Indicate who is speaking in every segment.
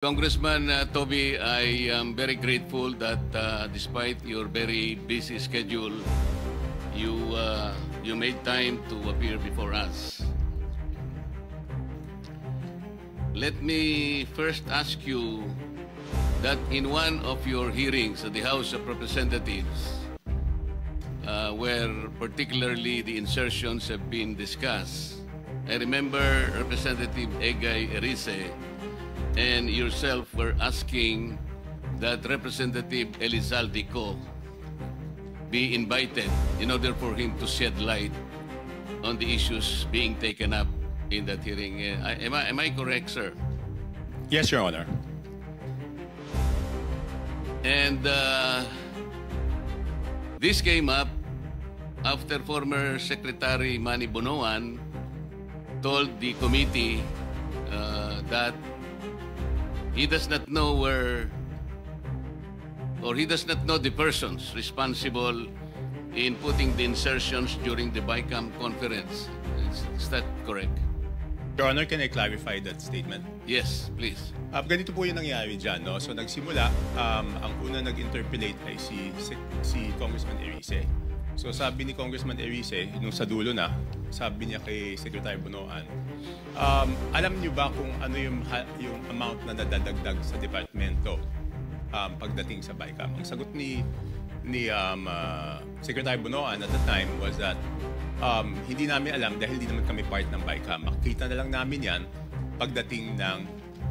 Speaker 1: Congressman Toby, I am very grateful that despite your very busy schedule, you made time to appear before us. Let me first ask you that in one of your hearings at the House of Representatives, where particularly the insertions have been discussed, I remember Representative Egay Erice and yourself were asking that Representative Elizalde Co be invited in order for him to shed light on the issues being taken up in that hearing. Am I correct, sir?
Speaker 2: Yes, Your Honor.
Speaker 1: And this came up after former Secretary Manny Bonoan told the committee that he does not know he does not know the persons responsible in putting the insertions during the BICAM conference. Is that correct?
Speaker 2: Your Honor, can I clarify that statement?
Speaker 1: Yes, please.
Speaker 2: Ganito po yung nangyari dyan, no? So nagsimula, ang una nag-interpellate ay si Congressman Erice. So sabi ni Congressman Erice, nung sa dulo na, sabi niya kay Secretary Bonoan, alam niyo ba kung ano yung amount na nadadagdag sa departamento pagdating sa BICAM? Ang sagot ni Secretary Bonoan at the time was that hindi namin alam dahil hindi naman kami part ng BICAM. Makikita na lang namin yan pagdating ng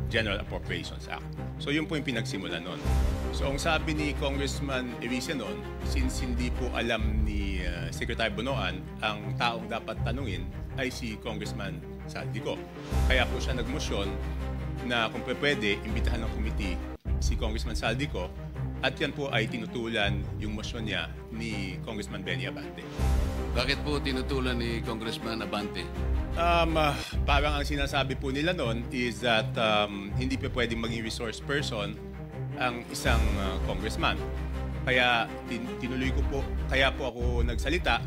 Speaker 2: General Appropriations Act. So yun po yung pinagsimula nun. So ang sabi ni Congressman Erice nun, since hindi po alam ni Secretary Bonoan, ang taong dapat tanungin ay si Congressman Saldico. Kaya po siya nagmosyon na kung pwede, imbitahan ng committee si Congressman Saldico at yan po ay tinutulan yung motion niya ni Congressman Benny Abante.
Speaker 1: Bakit po tinutulan ni Congressman Abante?
Speaker 2: Parang ang sinasabi po nila noon is that hindi pa pwedeng maging resource person ang isang congressman. Kaya tinuloy ko po, kaya po ako nagsalita,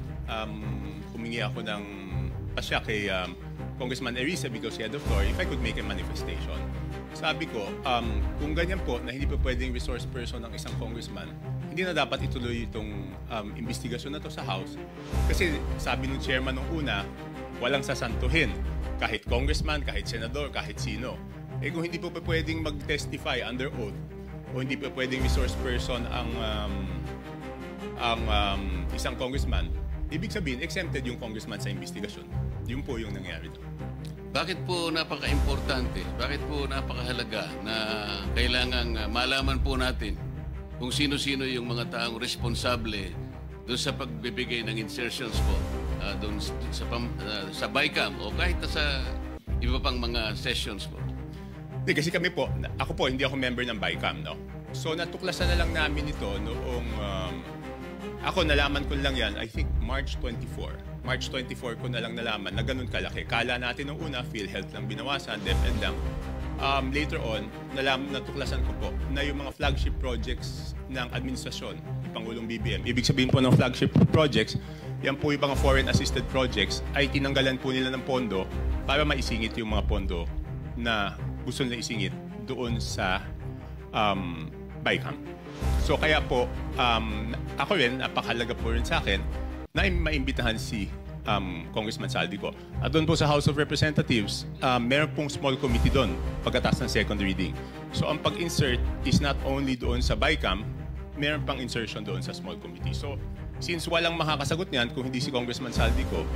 Speaker 2: humingi ako ng pasya kay Congressman Erice because he had the floor if I could make a manifestation. Sabi ko, kung ganyan po na hindi pa pwedeng resource person ng isang congressman, hindi na dapat ituloy itong investigasyon na to sa House. Kasi sabi ng chairman nung una, walang sasantuhin. Kahit congressman, kahit senador, kahit sino. Eh kung hindi po pa pwedeng mag-testify under oath o hindi pa pwedeng resource person ang isang congressman, ibig sabihin, exempted yung congressman sa investigasyon. Yun po yung nangyari doon.
Speaker 1: Bakit po napaka-importante, bakit po napakahalaga na kailangang malaman po natin kung sino-sino yung mga taong responsable doon sa pagbibigay ng insertions po doon sa BICAM o kahit sa iba pang mga sessions po?
Speaker 2: Hindi, kasi kami po, hindi ako member ng BICAM, no? So natuklasan na lang namin ito noong, ako nalaman ko lang yan, I think March 24. March 24 ko na lang nalaman na ganun kalaki. Kala natin nung una, PhilHealth lang binawasan, DepEd lang. Later on, natuklasan ko po na yung mga flagship projects ng administrasyon, Pangulong BBM, ibig sabihin po ng flagship projects, yan po yung mga foreign assisted projects, ay tinanggalan po nila ng pondo para maisingit yung mga pondo na gusto nila isingit doon sa BICAM. So kaya po, ako rin, napakahalaga po rin sa akin na maimbitahan si Congressman Saldico. At doon po sa House of Representatives, meron pong small committee doon pagkatapos ng second reading. So ang pag-insert is not only doon sa BICAM, meron pang insertion doon sa small committee. So since walang makakasagot niyan kung hindi si Congressman Saldico,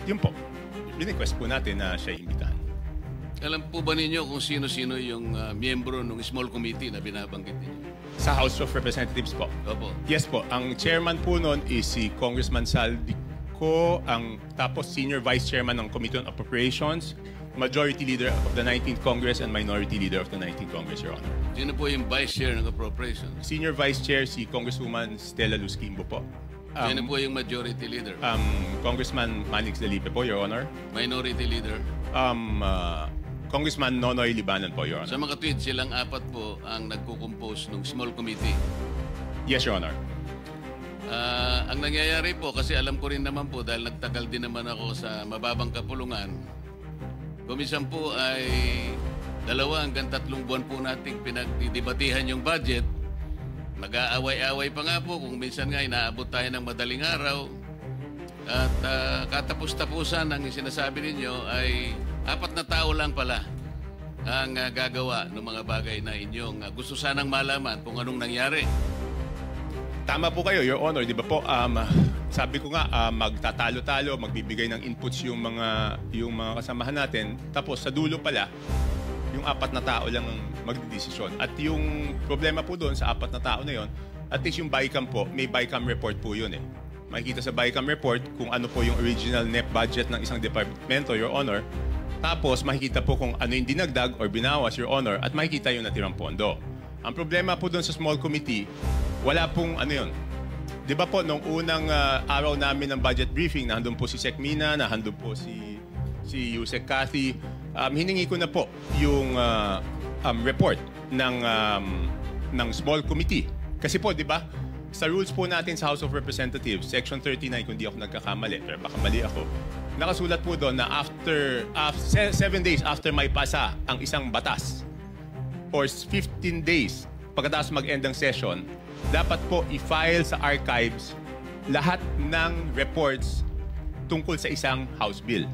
Speaker 2: yun po, request po natin na siya imbitahan.
Speaker 1: Alam po ba ninyo kung sino-sino yung miyembro ng small committee na binabanggit ninyo?
Speaker 2: Sa House of Representatives po?
Speaker 1: Opo.
Speaker 2: Yes po. Ang chairman po noon is si Congressman Saldico, tapos senior vice chairman ng Committee on Appropriations, majority leader of the 19th Congress and minority leader of the 19th Congress, Your Honor.
Speaker 1: Sino po yung vice chair ng Appropriations?
Speaker 2: Senior vice chair si Congresswoman Stella Luz Quimbo po.
Speaker 1: Sino po yung majority leader?
Speaker 2: Congressman Manix Delipe po, Your Honor.
Speaker 1: Minority leader?
Speaker 2: Congressman Nonoy Libanan po, Your Honor.
Speaker 1: Sa mga tweet, silang apat po ang nagkukompose ng small committee.
Speaker 2: Yes, Your Honor.
Speaker 1: Ang nangyayari po, kasi alam ko rin naman po dahil nagtagal din naman ako sa mababang kapulungan, kumisan po ay 2 hanggang 3 buwan po nating pinagdidebatihan yung budget. Mag-aaway-away pa nga po kung minsan nga inaabot tayo ng madaling araw. At katapos-tapusan ang sinasabi ninyo ay 4 na tao lang pala ang gagawa ng mga bagay na inyong gusto sanang malaman kung anong nangyari.
Speaker 2: Tama po kayo, Your Honor. Di ba po, sabi ko nga, magtatalo-talo, magbibigay ng inputs yung mga kasamahan natin. Tapos sa dulo pala, yung 4 na tao lang ang magdidesisyon. At yung problema po doon sa 4 na tao na yon, at least yung BICAM po, may BICAM report po yun eh. Makikita sa BICAM report kung ano po yung original net budget ng isang departamento, Your Honor. Tapos makikita po kung ano yung dinagdag or binawas, Your Honor, at makikita yung natirang pondo. Ang problema po doon sa small committee, wala pong ano yun. Di ba po, nung unang araw namin ng budget briefing, nandun po si Sec Mina, nandun po si Yusek Cathy, hiningi ko na po yung report ng small committee. Kasi po, di ba, sa rules po natin sa House of Representatives, Section 39, kung di ako nagkakamali, pero baka mali ako, nakasulat po doon na after 7 days after may pasa ang isang batas or 15 days pagkatapos mag-end ng session, dapat po i-file sa archives lahat ng reports tungkol sa isang House bill.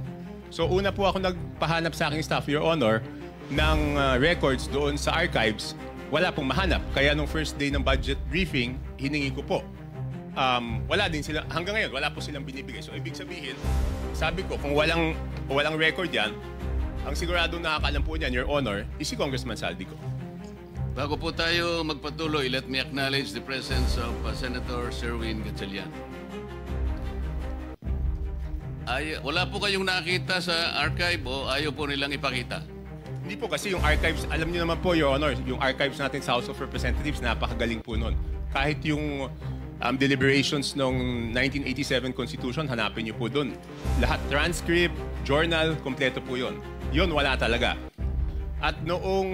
Speaker 2: So una po ako nagpahanap sa aking staff, Your Honor, ng records doon sa archives. Wala pong mahanap. Kaya nung first day ng budget briefing, hiningi ko po. Wala din sila, hanggang ngayon, wala po silang binibigay. So ibig sabihin, sabi ko, kung walang record yan, ang sigurado nakakaalam po niyan, Your Honor, is si Congressman Saldico.
Speaker 1: Bago po tayo magpatuloy, let me acknowledge the presence of Senator Sherwin Gatchalian. Wala po kayong nakita sa archive o ayaw po nilang ipakita?
Speaker 2: Hindi po kasi yung archives, alam niyo naman po, Your Honor, yung archives natin sa House of Representatives, napakagaling po nun. Kahit yung deliberations ng 1987 Constitution, hanapin niyo po dun. Lahat transcript, journal, kompleto po yun. Yun, wala talaga. At noong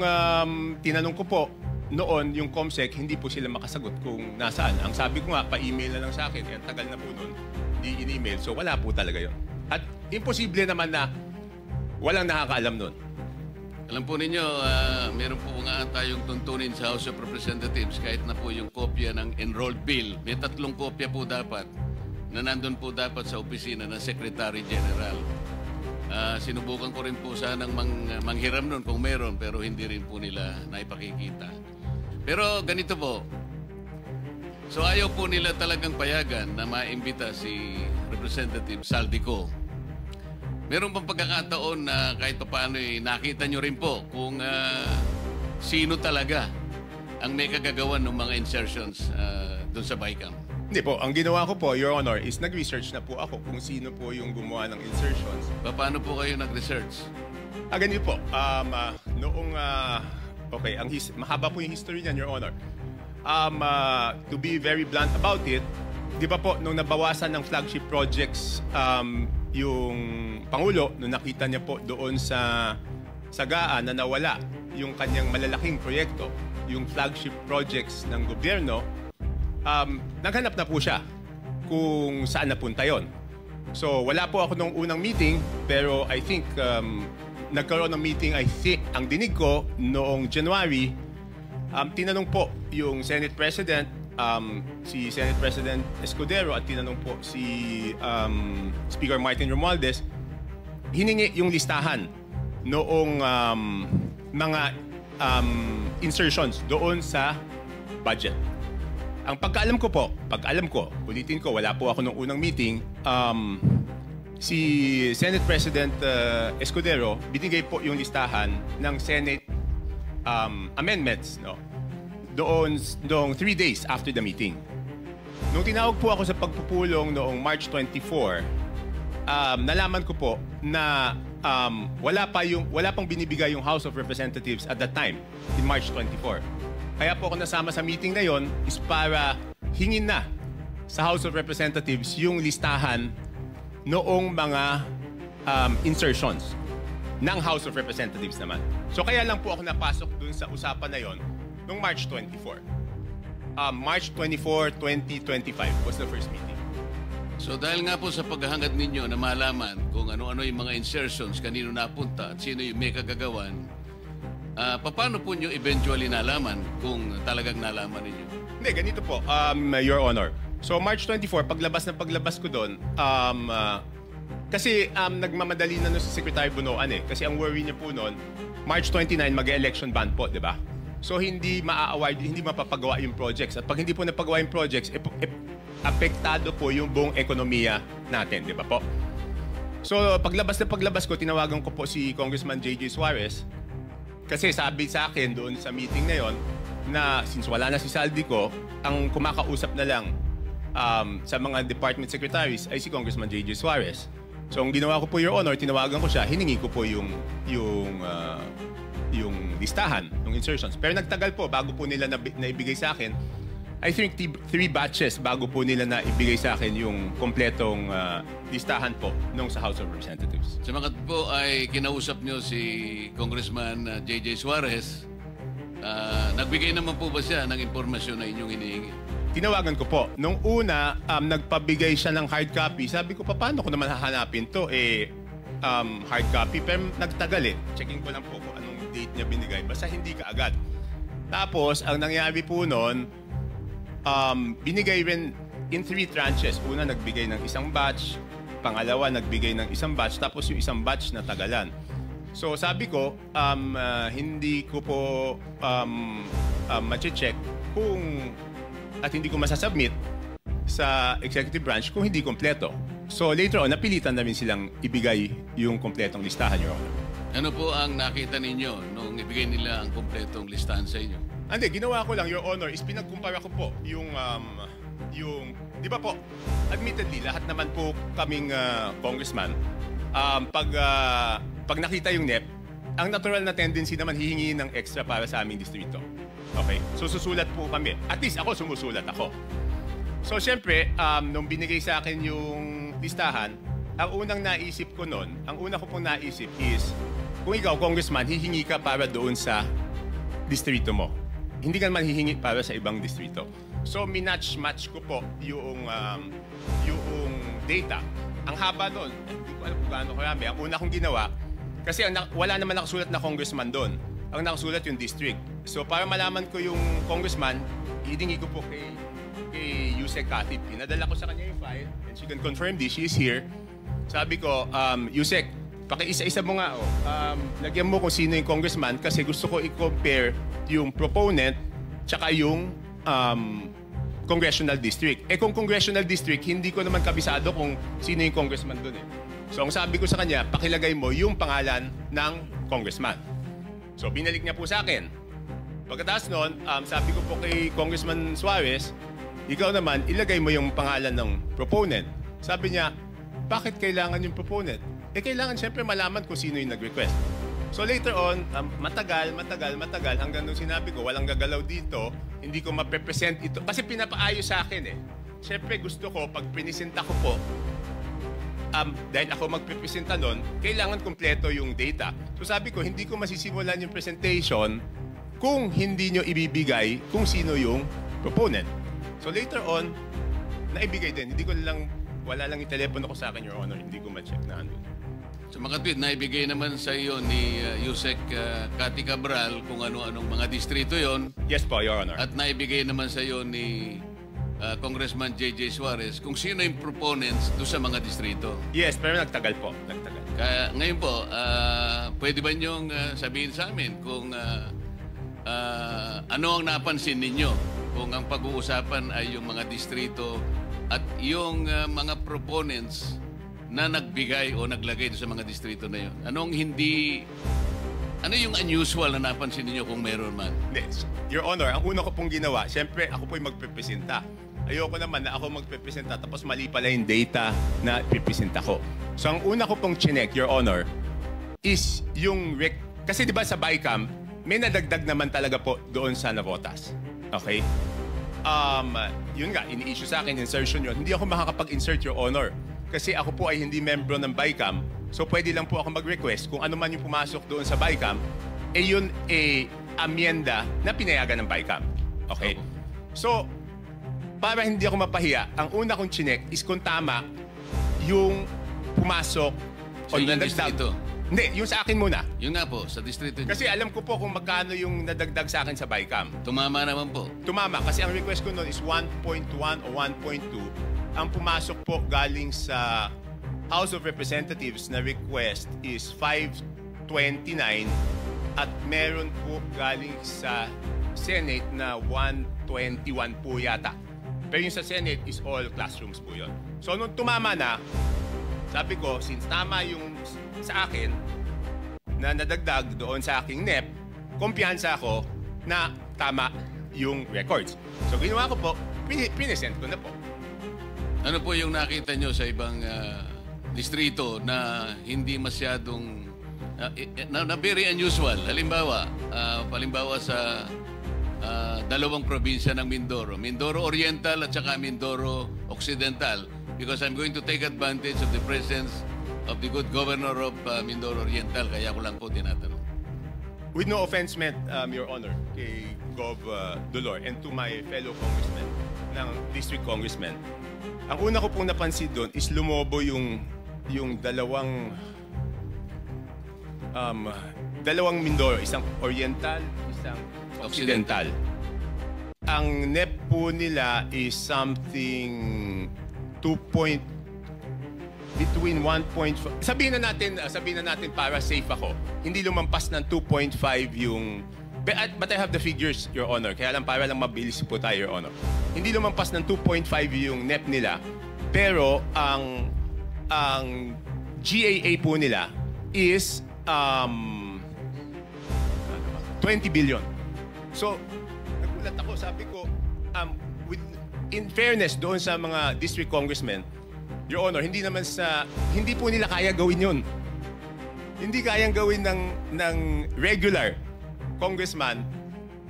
Speaker 2: tinanong ko po, noon yung COMSEC, hindi po sila makasagot kung nasaan. Ang sabi ko nga, pa-email na lang sa akin, kaya tagal na po nun, hindi in-email. So wala po talaga yun. At imposible naman na walang nakakaalam nun.
Speaker 1: Alam po ninyo, meron po nga tayong tuntunin sa House of Representatives kahit na po yung kopya ng enrolled bill. May 3 kopya po dapat na nandun po dapat sa opisina ng Secretary General. Sinubukan ko rin po sanang manghiram nun kung meron pero hindi rin po nila naipakikita. Pero ganito po, so ayaw po nila talagang payagan na maimbita si Representative Saldico. Meron bang pagkakataon na kahit paano nakita nyo rin po kung sino talaga ang may kagagawan ng mga insertions doon sa BICAM?
Speaker 2: Hindi po. Ang ginawa ko po, Your Honor, is nag-research na po ako kung sino po yung gumawa ng insertions.
Speaker 1: Paano po kayo nag-research?
Speaker 2: Ganito po. Okay, mahaba po yung history niyan, Your Honor. To be very blunt about it, di ba po, nung nabawasan ng flagship projects, yung Pangulo, nung nakita niya po doon sa Sagaan na nawala yung kanyang malalaking proyekto, yung flagship projects ng gobyerno, naghanap na po siya kung saan napunta yon. So wala po ako nung unang meeting, pero I think nagkaroon ng meeting, ang dinig ko noong January, tinanong po yung Senate President, si Senate President Escudero at tinanong po si Speaker Martin Romualdez, hiningi yung listahan noong mga insertions doon sa budget. Ang pagkaalam ko, ulitin ko, wala po ako nung unang meeting, si Senate President Escudero, binigay po yung listahan ng Senate amendments, no? Doon 3 days after the meeting. Nung tinawag po ako sa pagpupulong noong March 24, nalaman ko po na wala pang binibigay yung House of Representatives at that time, in March 24. Kaya po ako nasama sa meeting na yon is para hingin na sa House of Representatives yung listahan noong mga insertions ng House of Representatives naman. So kaya lang po ako napasok dun sa usapan na yon noong March 24. March 24, 2025 was the first meeting.
Speaker 1: So dahil nga po sa paghahangad ninyo na malaman kung ano-ano yung mga insertions, kanino napunta at sino yung may kagagawan, paano po nyo eventually nalaman kung talagang nalaman ninyo?
Speaker 2: Hindi, ganito po, Your Honor. So, March 24, paglabas ko doon, kasi nagmamadali na nun si Secretary Bunoan eh. Kasi ang worry niya po noon, March 29, mag-election ban po, di ba? So, hindi maa-award, hindi mapapagawa yung projects. At pag hindi po napagawa yung projects, apektado po yung buong ekonomiya natin, di ba po? So, paglabas ko, tinawagan ko po si Congressman J.J. Suarez. Kasi sabi sa akin doon sa meeting na yon na since wala na si Saldi ko, ang kumakausap na lang sa mga department secretaries ay si Congressman J.J. Suarez. So, ang ginawa ko po, Your Honor, tinawagan ko siya, hiningi ko po yung listahan ng insertions. Pero nagtagal po bago po nila naibigay sa akin. I think 3 batches bago po nila naibigay sa akin yung kompletong listahan po nung sa House of Representatives.
Speaker 1: Sa mga po ay kinausap nyo si Congressman J.J. Suarez, nagbigay naman po ba siya ng impormasyon na inyong hinihingi?
Speaker 2: Tinawagan ko po. Nung una, nagpabigay siya ng hard copy. Sabi ko, paano ko naman hahanapin to? Hard copy. Pero nagtagal eh. Checking ko lang po kung anong date niya binigay. Basta hindi ka agad. Tapos, ang nangyari po noon, binigay rin in 3 tranches. Una, nagbigay ng isang batch. Pangalawa, nagbigay ng isang batch. Tapos yung isang batch na tagalan. So, sabi ko, hindi ko po mache-check kung at hindi ko masasubmit sa executive branch kung hindi kompleto. So, later on, napilitan namin silang ibigay yung kompletong listahan, Your Honor.
Speaker 1: Ano po ang nakita ninyo nung ibigay nila ang kompletong listahan sa inyo?
Speaker 2: Hindi, ginawa ko lang, Your Honor, is pinagkumpara ko po yung di ba po, admittedly, lahat naman po kaming congressman, pag nakita yung NEP, ang natural na tendency naman hihingi ng extra para sa aming distrito. Okay? So, susulat po kami. At least ako, sumusulat ako. So, syempre, nung binigay sa akin yung listahan, ang unang naisip ko nun, ang una ko pong naisip is, kung ikaw, congressman, hihingi ka para doon sa distrito mo. Hindi ka naman hihingi para sa ibang distrito. So, minatch-match ko po yung data. Ang haba doon, hindi ko alam kung gaano karami. Ang una kong ginawa, kasi wala naman nakasulat na congressman doon. Ang nakasulat yung district. So, para malaman ko yung congressman, hihingi ko po kay Yusek Katip. Pinadala ko sa kanya yung file, and she can confirm this. She is here. Sabi ko, Yusek, pakiisa-isa mo nga. Lagyan mo kung sino yung congressman kasi gusto ko i-compare yung proponent tsaka yung congressional district. Kung congressional district, hindi ko naman kabisado kung sino yung congressman doon eh. So, ang sabi ko sa kanya, pakilagay mo yung pangalan ng congressman. So, binalik niya po sa akin. Pagkatapos noon, sabi ko po kay Congressman Suarez, ikaw naman, ilagay mo yung pangalan ng proponent. Sabi niya, bakit kailangan yung proponent? Kailangan siyempre malaman kung sino yung nag-request. So later on, matagal, hanggang nung sinabi ko, walang gagalaw dito, hindi ko maprepresent ito. Kasi pinapaayos sa akin eh. Siyempre gusto ko, pag pinisenta ko po, dahil ako magpipresenta nun, kailangan kompleto yung data. So sabi ko, hindi ko masisimulan yung presentation kung hindi nyo ibibigay kung sino yung proponent. So later on, naibigay din. Hindi ko lang, wala lang yung telepono ko sa akin, Your Honor. Hindi ko ma-check na ano.
Speaker 1: So mga tweet, naibigay naman sa iyo ni Yusek Cathy Cabral kung ano-anong mga distrito yon.
Speaker 2: Yes po, Your Honor.
Speaker 1: At naibigay naman sa iyo ni Congressman J.J. Suarez kung sino yung proponents doon sa mga distrito.
Speaker 2: Yes, pero nagtagal po. Nagtagal.
Speaker 1: Kaya ngayon po, pwede ba niyong sabihin sa amin kung ano ang napansin ninyo? Kung ang pag-uusapan ay yung mga distrito at yung mga proponents na nagbigay o naglagay doon sa mga distrito na yun. Ano yung unusual na napansin ninyo kung meron man?
Speaker 2: Your Honor, ang una ko pong ginawa, siyempre ako po'y magpepresenta. Ayoko naman na ako magpepresenta tapos mali pala yung data na ipipresenta ko. So ang una ko pong chinek, Your Honor, is yung kasi di ba sa BICAM, may nadagdag naman talaga po doon sa Navotas. Okay? Yun nga, ini-issue sa akin, insertion yun. Hindi ako makakapag-insert, Your Honor. Kasi ako po ay hindi membro ng BICAM. So pwede lang po ako mag-request kung ano man yung pumasok doon sa BICAM, yun amyenda na pinayagan ng BICAM. Okay? So, para hindi ako mapahiya, ang una kong chinek is kung tama yung pumasok
Speaker 1: o yung distrito.
Speaker 2: Hindi, yung sa akin muna.
Speaker 1: Yun nga po, sa distrito niyo.
Speaker 2: Kasi alam ko po kung magkano yung nadagdag sa akin sa BICAM.
Speaker 1: Tumama naman po.
Speaker 2: Tumama kasi ang request ko noon is 1.1 o 1.2. Ang pumasok po galing sa House of Representatives na request is 529 at meron po galing sa Senate na 121 po yata. Pero yung sa Senate is all classrooms po yun. So nung tumama na, sabi ko, since tama yung sa akin na nadagdag doon sa aking NEP, kumpiyansa ako na tama yung records. So ginawa ko po, pinesend ko na po.
Speaker 1: Ano po yung nakita nyo sa ibang distrito na hindi masyadong na very unusual? Halimbawa, sa dalawang probinsya ng Mindoro. Mindoro Oriental at saka Mindoro Occidental. Because I'm going to take advantage of the presence of the good governor of Mindoro Oriental. Kaya ko lang po tinatanong.
Speaker 2: With no offense meant, Your Honor, kay Gov. Dolor and to my fellow congressmen ng district congressmen, ang una ko pong napansin doon is lumobo yung dalawang Mindoro, isang Oriental, isang Occidental. Ang NEP po nila is something between 1.5. Sabihin na natin para safe ako. Hindi lumampas ng 2.5 yung but I have the figures, Your Honor. Kaya lang para lang mabilis po tayo, Your Honor. Hindi lumampas ng 2.5 yung NEP nila. Pero ang GAA po nila is 20 billion. So, nagulat ako, sabi ko, in fairness doon sa mga district congressmen, Your Honor, hindi po nila kaya gawin yun. Hindi kayang gawin ng regular congressman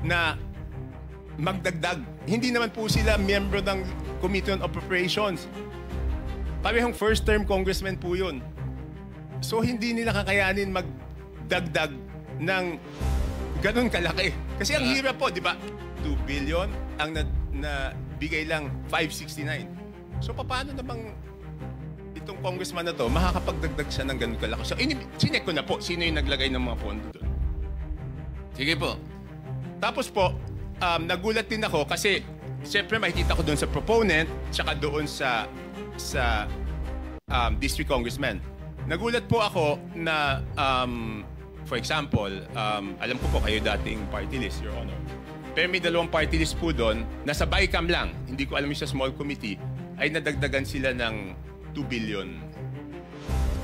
Speaker 2: na magdagdag. Hindi naman po sila miyembro ng Committee on Appropriations. Parehong first term congressman po yun. So hindi nila kakayanin magdagdag ng ganun kalaki. Kasi ang hirap po, di ba? 2 billion, ang nabigay lang 569. So paano namang itong congressman na to, makakapagdagdag siya ng ganun kalaki? So sinek ko na po, sino yung naglagay ng mga pondo doon.
Speaker 1: Sige po.
Speaker 2: Tapos po, nagulat din ako kasi siyempre makikita ko doon sa proponent tsaka doon sa district congressman. Nagulat po ako na, for example, alam ko po kayo dating party list, Your Honor. Pero may dalawang party list po doon, nasa BICAM lang, hindi ko alam yung sa small committee, ay nadagdagan sila ng 2 billion.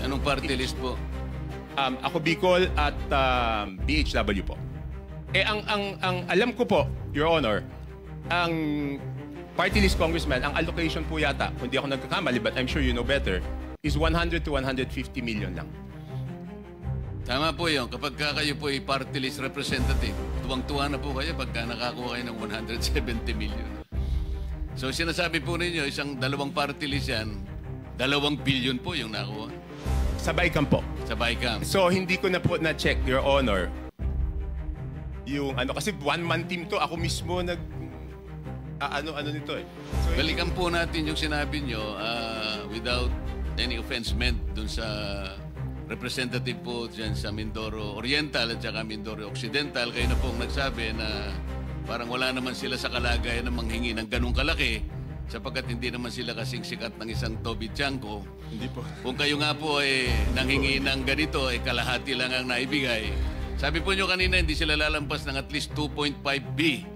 Speaker 1: Anong party list po?
Speaker 2: Ako Bicol at BHW po. Ang alam ko po, Your Honor, ang party list congressman, ang allocation po yata, kung di ako nagkakamali, but I'm sure you know better, is 100 to 150 million lang.
Speaker 1: Tama po yun. Kapag kayo po ay party list representative, tuwang-tuwa na po kayo pagka nakakuha kayo ng 170 million. So sinasabi po ninyo, isang dalawang party list yan, 2 billion po yung nakuha.
Speaker 2: Sa BICAM po.
Speaker 1: Sa BICAM.
Speaker 2: So hindi ko na po na-check, Your Honor, yung kasi one-man team to, ako mismo ano nito eh. So,
Speaker 1: balikan po natin yung sinabi nyo without any offense meant dun sa representative po dyan sa Mindoro Oriental at saka Mindoro Occidental. Kayo na pong nagsabi na parang wala naman sila sa kalagayan na manghingi ng ganong kalaki sapagkat hindi naman sila kasing sikat ng isang Toby Chanko.
Speaker 2: Hindi po.
Speaker 1: Kung kayo nga po nanghingi ng ganito, kalahati lang ang naibigay. Sabi po nyo kanina, hindi sila lalampas ng at least 2.5B.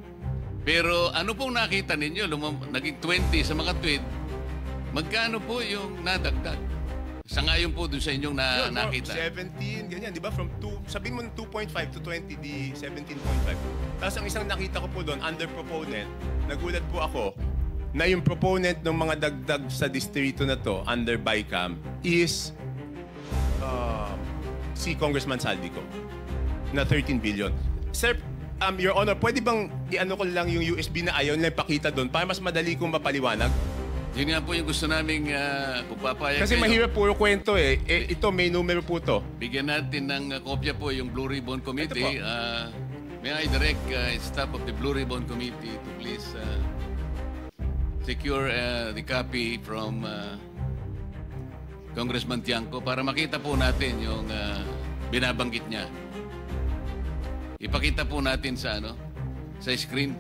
Speaker 1: Pero ano pong nakita ninyo? Naging 20 sa mga tweet. Magkano po yung nadagdag? Sa ngayon po doon sa inyong nakita.
Speaker 2: 17, ganyan. Di ba? From 2, sabihin mo 2.5 to 20, di 17.5. Tapos ang isang nakita ko po doon, under proponent, nagulat po ako na yung proponent ng mga dagdag sa distrito na to, under BICAM, is si Congressman Saldico na 13 billion. Sir, Your Honor, pwede bang i-ano ko lang yung USB na ayaw nila ipakita doon para mas madali kong mapaliwanag?
Speaker 1: Yun nga po yung gusto naming kung papayag
Speaker 2: Kasi
Speaker 1: kayo.
Speaker 2: mahirap puro kwento eh. Ito, may numero po to.
Speaker 1: Bigyan natin ng kopya po yung Blue Ribbon Committee. May I direct staff of the Blue Ribbon Committee to please secure the copy from Congressman Tiangco para makita po natin yung binabanggit niya. Ipakita po natin sa sa screen.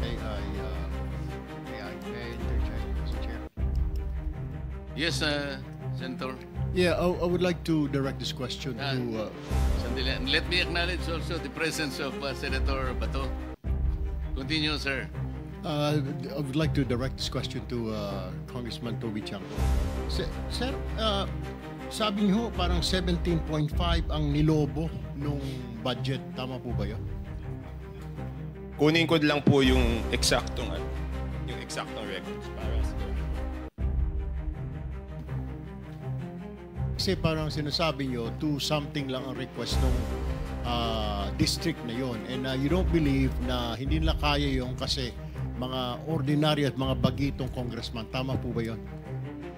Speaker 3: May I interject, Mr. Chair?
Speaker 1: Yes, Senator.
Speaker 3: Yeah, I would like to direct this question to...
Speaker 1: Sandali. Let me acknowledge also the presence of Senator Bato. Continue, sir.
Speaker 3: I would like to direct this question to Congressman Toby Chanco. Sir, sabi niyo parang 17.5 ang nilobo nung budget. Tama po ba yun?
Speaker 2: Kunin ko lang po yung eksaktong records para sa...
Speaker 3: Kasi parang sinasabi niyo, 2 something lang ang request ng district na yon. And you don't believe na hindi nila kaya yung kasi mga ordinary at mga bagitong congressman. Tama po ba yon?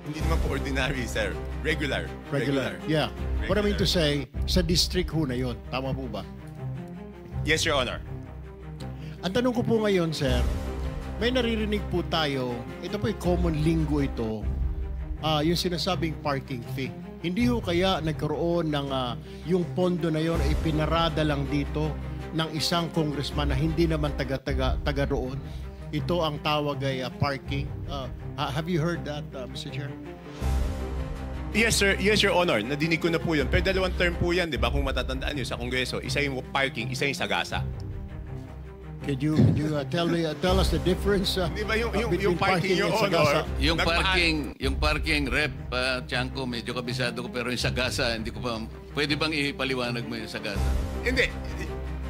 Speaker 2: Hindi naman po ordinary, sir. Regular.
Speaker 3: Yeah.
Speaker 2: Regular.
Speaker 3: What I mean to say, sa district ho na yon. Tama po ba?
Speaker 2: Yes, Your Honor.
Speaker 3: Ang tanong ko po ngayon, sir, may naririnig po tayo, ito po yung common lingo ito, yung sinasabing parking fee. Hindi ho kaya nagkaroon ng yung pondo na yon ay pinarada lang dito ng isang congressman na hindi naman taga roon. Ito ang tawag ay parking. Have you heard that, Mr. Chair?
Speaker 2: Yes, sir. Yes, Your Honor. Nadinig ko na po yun. Pero 2 term po yan, di ba? Kung matatandaan nyo sa Kongreso, isa yung parking, isa yung sagasa.
Speaker 3: Could you tell us the difference
Speaker 2: Di ba yung
Speaker 3: between
Speaker 2: parking, Your
Speaker 3: and sagasa?
Speaker 2: Honor?
Speaker 1: Yung parking rep, Chanco, medyo kabisado ko, pero yung sagasa, hindi ko pa, pwede bang ipaliwanag mo yung sagasa?
Speaker 2: Hindi.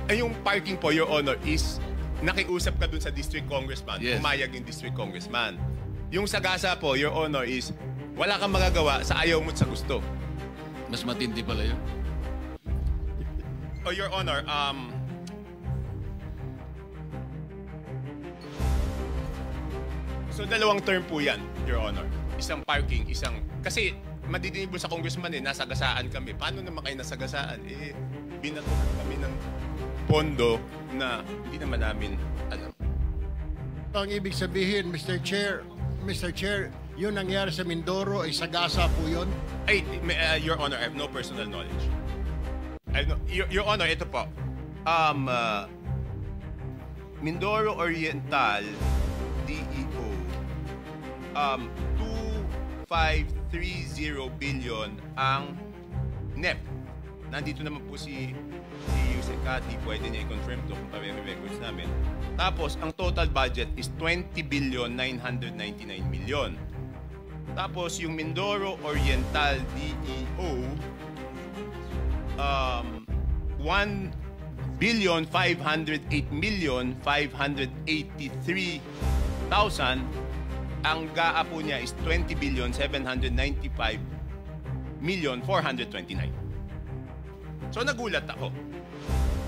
Speaker 2: Yung parking po, Your Honor, is nakiusap ka dun sa district congressman,
Speaker 1: Yes.
Speaker 2: pumayag yung district congressman. Yung sagasa po, Your Honor, is wala kang magagawa sa ayaw mo at sa gusto.
Speaker 1: Mas matindi pala yun.
Speaker 2: Oh, Your Honor, so 2 term po yan, Your Honor. Isang parking, isang... Kasi madidinig po sa congressman nasagasaan kami. Paano naman kayo nasagasaan? Binatuhan kami ng pondo na hindi naman namin alam.
Speaker 3: Ang ibig sabihin, Mr. Chair, yun nangyari sa Mindoro ay sagasa po yun?
Speaker 2: Ay, Your Honor, I have no personal knowledge. Your Honor, ito po. Mindoro Oriental, DEO, 2530 billion ang NEP. Nandito naman po si Yusek Kati, pwede niya i-confirm to kung may records namin. Tapos, ang total budget is 20 billion 999 million. Tapos, yung Mindoro Oriental DEO, 1 billion 508 million 583,000. Ang GAA po niya is 20 billion 795 million 429. So nagulat ako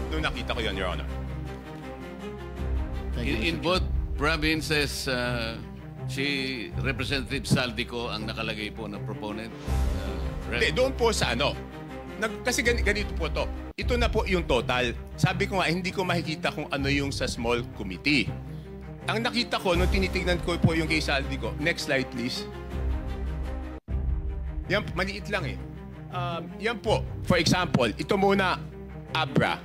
Speaker 2: nung nakita ko yun, Your Honor.
Speaker 1: In both provinces, si Representative Saldico ang nakalagay po na proponent.
Speaker 2: Hindi, doon po sa ano. Kasi ganito po to. Ito na po yung total. Sabi ko nga, hindi ko makikita kung ano yung sa small committee. Ang nakita ko, nung tinitignan ko po yung kay Saldico, next slide please. Yan, maliit lang eh. Yan po, for example, ito muna, ABRA.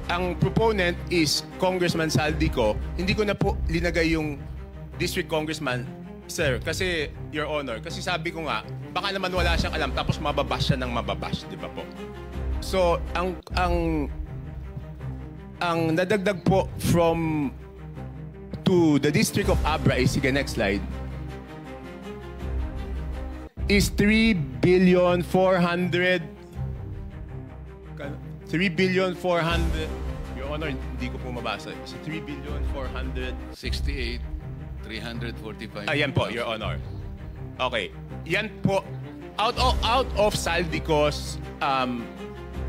Speaker 2: Ang proponent is Congressman Saldico. Hindi ko na po linagay yung district congressman, sir, kasi, Your Honor, kasi sabi ko nga, baka naman wala siyang alam, tapos mababash siya ng mababash, di ba po? So, ang nadagdag po from to the district of Abra, sige, next slide, is 3 billion 400. Your Honor, hindi ko po mabasa. It's 3 billion
Speaker 1: 68, 345.
Speaker 2: Ayan po, Your Honor. Okay. Yan po, out of Saldico's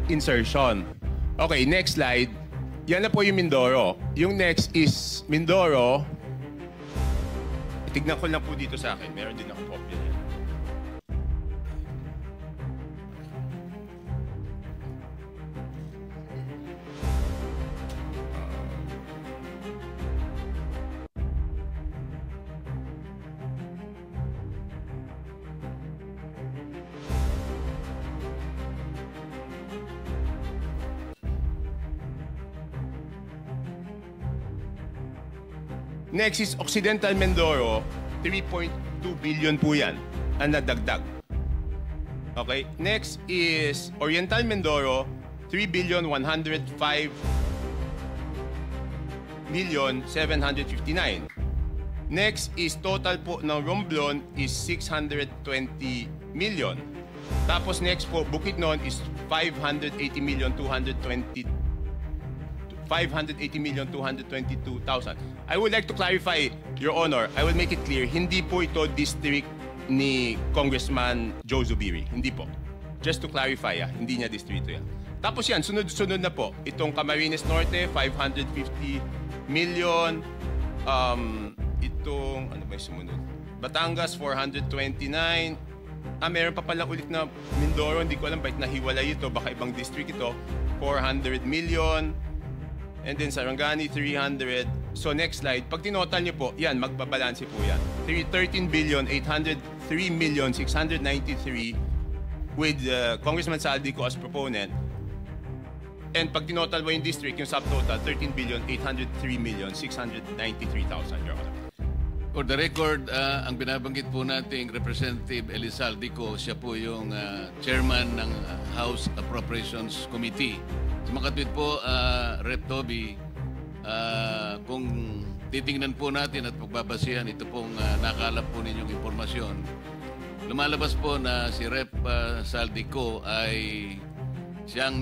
Speaker 2: insertion. Okay, next slide. Yan na po yung Mindoro. Yung next is Mindoro. Tignan ko lang po dito sa akin. Meron din ako copy yan. Next is Occidental Mindoro, 3.2 billion po yan ang nadagdag. Okay, next is Oriental Mindoro, 3,105,759,000. Next is total po ng Romblon is 620 million. Tapos next po, Bukidnon is 580,222,000. I would like to clarify, Your Honor, I will make it clear, hindi po ito district ni Congressman Joe Zubiri. Hindi po. Just to clarify, hindi niya distrito yan. Tapos yan, sunod-sunod na po. Itong Camarines Norte, 550 million. Itong, ano ba yung sumunod? Batangas, 429. Meron pa pala ulit na Mindoro. Hindi ko alam bakit nahiwalay ito. Baka ibang district ito. 400 million. And then Sarangani, 300. So next slide. Pag tinotal niyo po, yan, magbabalanse po yan. 13,803,693 with Congressman Saldico as proponent. And pag tinotal mo yung district, yung subtotal, 13,803,693,000, Your Honor.
Speaker 1: For the record, ang binabanggit po nating Representative Elizaldico, siya po yung chairman ng House Appropriations Committee. Sa mga tweet po, Rep. Toby, kung titingnan po natin at pagbabasihan, ito pong nakalap po ninyong impormasyon, lumalabas po na si Rep. Saldico ay siyang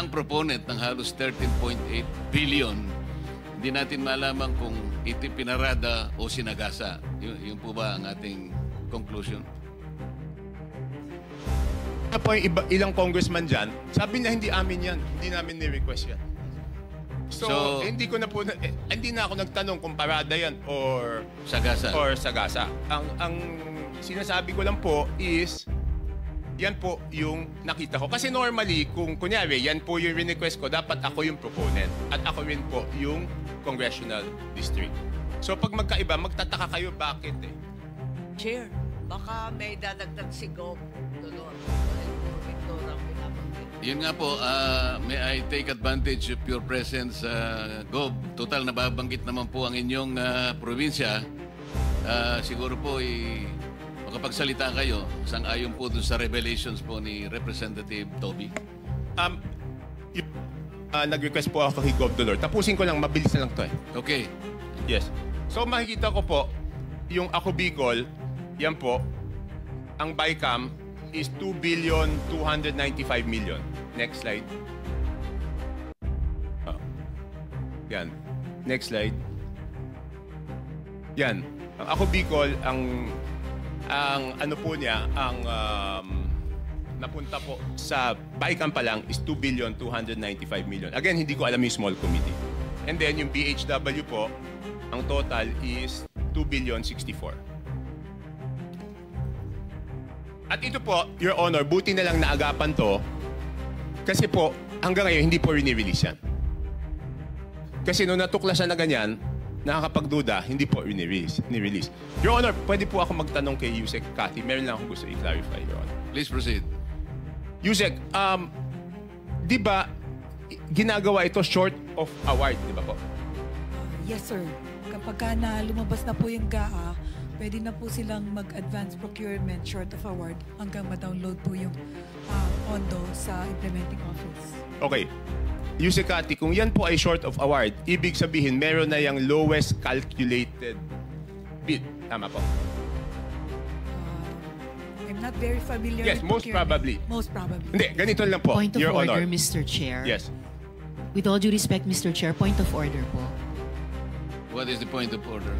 Speaker 1: proponent ng halos 13.8 billion. Hindi natin malaman kung ito pinarada o sinagasa. Yun po ba ang ating conclusion?
Speaker 2: Ano po yung ilang congressman dyan, sabi niya hindi amin yan. Hindi namin ni-request yan. So hindi ko na po, hindi na ako nagtanong kung parada yan or sagasa. Ang sinasabi ko lang po is, yan po yung nakita ko. Kasi normally, kung kunyari, yan po yung request ko, dapat ako yung proponent. At ako rin po yung congressional district. So pag magkaiba, magtataka kayo bakit eh.
Speaker 4: Chair, baka may dadagdag si Gob doon.
Speaker 1: Yun nga po, may I take advantage of your presence, Gob. Total, nababanggit naman po ang inyong probinsya. Siguro po makapagsalita kayo sang-ayon po dun sa revelations po ni Representative Toby.
Speaker 2: Nag-request po ako kay Gov. Dolor. Tapusin ko lang, mabilis na lang to eh.
Speaker 1: Okay.
Speaker 2: Yes. So makikita ko po, yung Ako Bicol, yan po, ang BICAM is 2,295,000,000. Next slide. Yan. Next slide. Yan. Ang Ako Bicol, ang ano po niya, ang napunta po sa BICAM pa lang is 2,295,000,000. Again, hindi ko alam yung small committee. And then yung BHW po, ang total is 2,064,000,000. At ito po, Your Honor, buti na lang naagapan to kasi po, hanggang ngayon, hindi po rini-release yan. Kasi nung natuklasan na ganyan, nakakapagduda, hindi po ni-release. Your Honor, pwede po ako magtanong kay Yusek Cathy. Meron lang akong gusto i-clarify, Your Honor.
Speaker 1: Please proceed.
Speaker 2: Yusek, di ba ginagawa ito short of award, di ba po?
Speaker 5: Yes, sir. Kapag na lumabas na po yung GAA, pwede na po silang mag-advance procurement short of award hanggang ma-download po yung pondo sa implementing office.
Speaker 2: Okay. Yusek Cathy, kung yan po ay short of award, ibig sabihin meron na yung lowest calculated bid. Tama po?
Speaker 5: I'm not very familiar
Speaker 2: Yes,
Speaker 5: with
Speaker 2: most probably.
Speaker 5: Most probably.
Speaker 2: Hindi, ganito lang po,
Speaker 6: Point of
Speaker 2: Your
Speaker 6: order,
Speaker 2: Honor.
Speaker 6: Mr. Chair.
Speaker 2: Yes.
Speaker 6: With all due respect, Mr. Chair, point of order po.
Speaker 1: What is the point of order?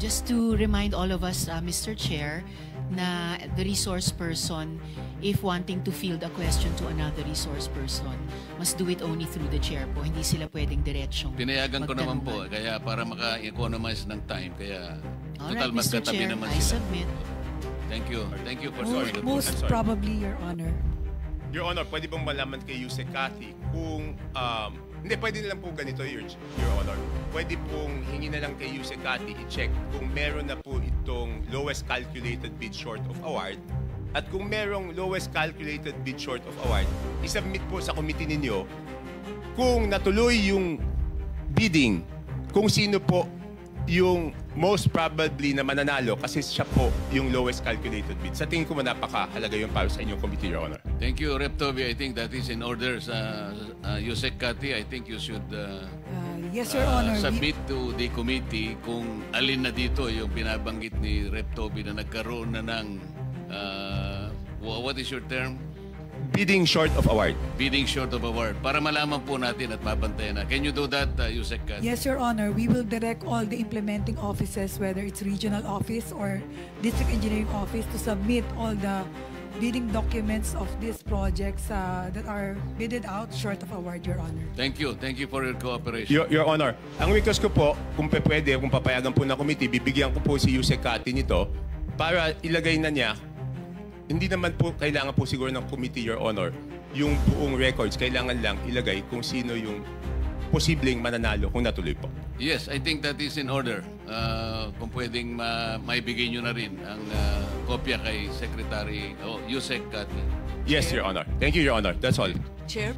Speaker 6: Just to remind all of us, Mr. Chair, na the resource person, if wanting to field a question to another resource person, must do it only through the chair po. Hindi sila pwedeng diretsyong
Speaker 1: Pinayagan ko naman po,
Speaker 6: magtanungan.
Speaker 1: kaya para maka-economize ng time, kaya total
Speaker 6: Alright, Mr.
Speaker 1: magkatabi
Speaker 6: Chair,
Speaker 1: naman
Speaker 6: I
Speaker 1: sila.
Speaker 6: submit.
Speaker 1: Thank you. Thank you for
Speaker 2: Sorry.
Speaker 1: sorry.
Speaker 5: Most
Speaker 2: I'm sorry.
Speaker 5: probably, Your Honor.
Speaker 2: Your Honor, pwede bang malaman kay Yusek Cathy kung... hindi, pwede na lang po ganito, Your Honor. Pwede pong hingi na lang kay Yusek Cathy i-check kung meron na po itong lowest calculated bid short of award. At kung merong lowest calculated bid short of award, isubmit po sa committee ninyo kung natuloy yung bidding, kung sino po yung most probably na mananalo kasi siya po yung lowest calculated bid. Sa tingin ko napakahalaga yun para sa inyong committee, Your Honor.
Speaker 1: Thank you, Rep. Toby. I think that is in order. Yusek Kati, I think you should
Speaker 5: Yes, Your Honor.
Speaker 1: submit to the committee kung alin na dito yung binabanggit ni Rep. Toby na nagkaroon na ng, what is your term?
Speaker 2: Bidding short of award.
Speaker 1: Bidding short of award. Para malaman po natin at mabantayan na. Can you do that, Yusek Kati?
Speaker 5: Yes, Your Honor. We will direct all the implementing offices, whether it's regional office or district engineering office, to submit all the bidding documents of these projects that are bidded out short of award, Your Honor.
Speaker 1: Thank you. Thank you for your cooperation.
Speaker 2: Your Honor, ang request ko po, kung pwede, kung papayagan po ng committee, bibigyan ko po si Yusek Kati nito para ilagay na niya. Hindi naman po kailangan po siguro ng committee, Your Honor, yung buong records. Kailangan lang ilagay kung sino yung posibleng mananalo kung natuloy po.
Speaker 1: Yes, I think that is in order. Kung pwedeng maibigay nyo na rin ang kopya kay Secretary Yusek Kati.
Speaker 2: Yes, Your Honor. Thank you, Your Honor. That's all.
Speaker 4: Chair?